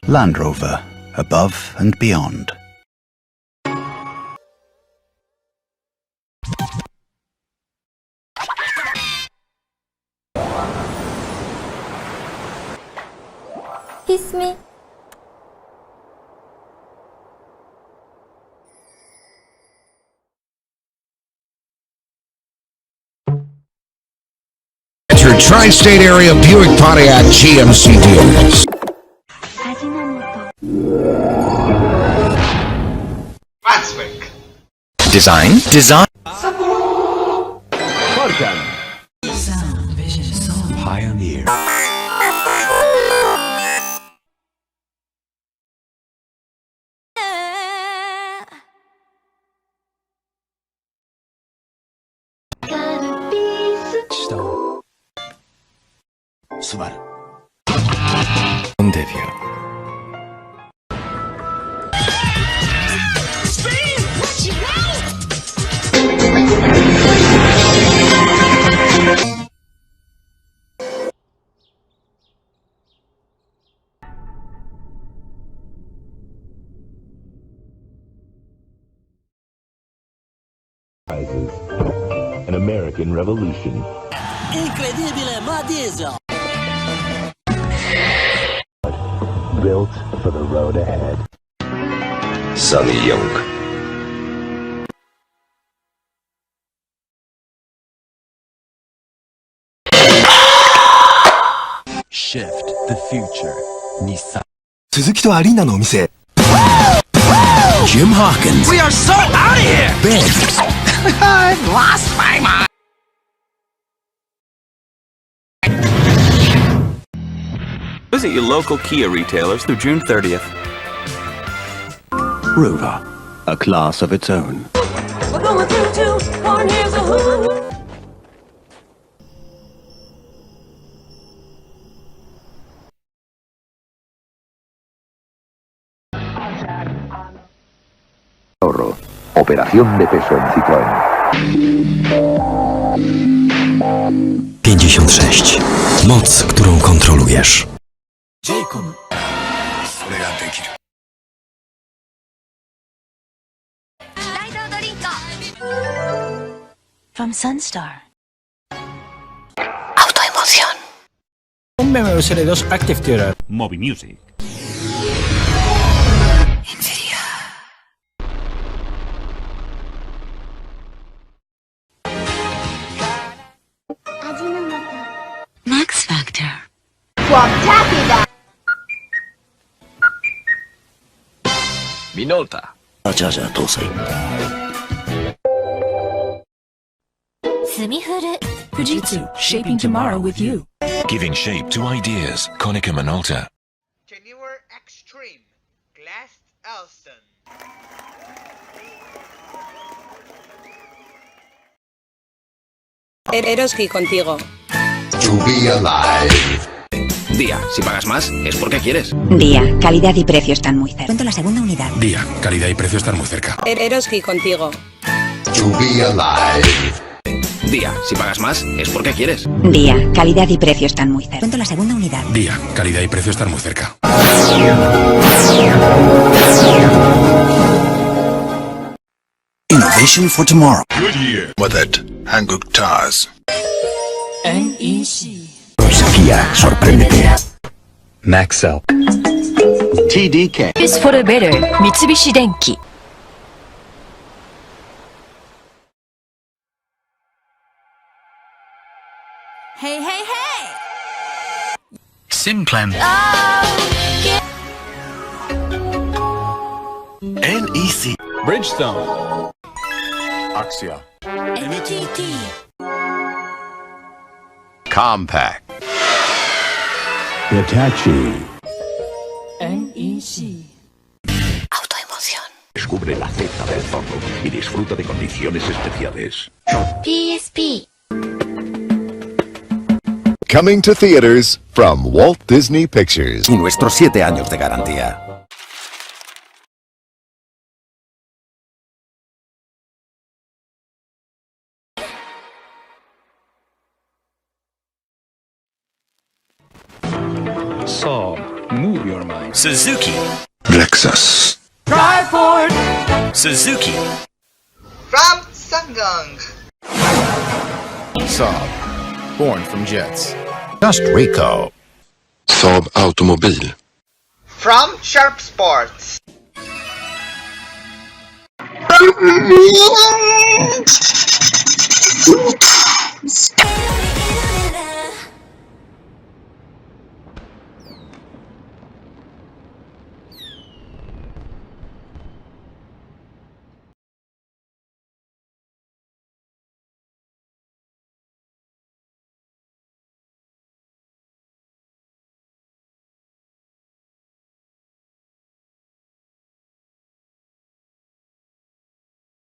Land Rover, above and beyond. Kiss me. Your tri-state area Buick Pontiac GMC dealers. Fatswick. Design. Pioneer. Subaru. Debut. An American Revolution. Incredibile, ma diesel. Built for the road ahead. Sonny Young. Shift the future. Nissan. Suzuki to Arena no mise. Jim Hawkins. We are so out of here! Ben. I've lost my mind. Visit your local Kia retailers through June 30th. Rover, a class of its own. We're going through 2 horn here's a who. Ahorro. Operación de peso en Citroën. 56. Moc, którą kontrolujesz. Jacob. From Sunstar. Autoemoción. Un BMW Serie 2 Active Tuner. Moby Music. Max Factor. Minolta. Charger搭載. Fujitsu, shaping tomorrow with you. Giving shape to ideas. Konica Minolta. Genuine Extreme. Glass Elson. Eroski contigo. To be alive. Día, si pagas más, es porque quieres. Día, calidad y precio están muy cerca. Pronto la segunda unidad. Día, calidad y precio están muy cerca. Eroski contigo. To be alive. Día, si pagas más, es porque quieres. Día, calidad y precio están muy cerca. Pronto la segunda unidad. Día, calidad y precio están muy cerca. Innovation for tomorrow. Goodyear. With it. Hanguk Tars. NEC. Kia, sorpréndete. Maxell. TDK. Is for a better. Mitsubishi Denki. Hey, hey, hey! Simplan. NEC. Bridgestone. Axia. NTT. Compact. Hitachi. NEC. Autoemoción. Descubre la Z del zorro y disfruta de condiciones especiales. PSP. Coming to theaters from Walt Disney Pictures. Y nuestros 7 años de garantía. Saab. Move your mind. Suzuki. Lexus. Suzuki. From Sangong. Saab. Born from jets. Just Rico. Saab Automobil. From Sharp Sports.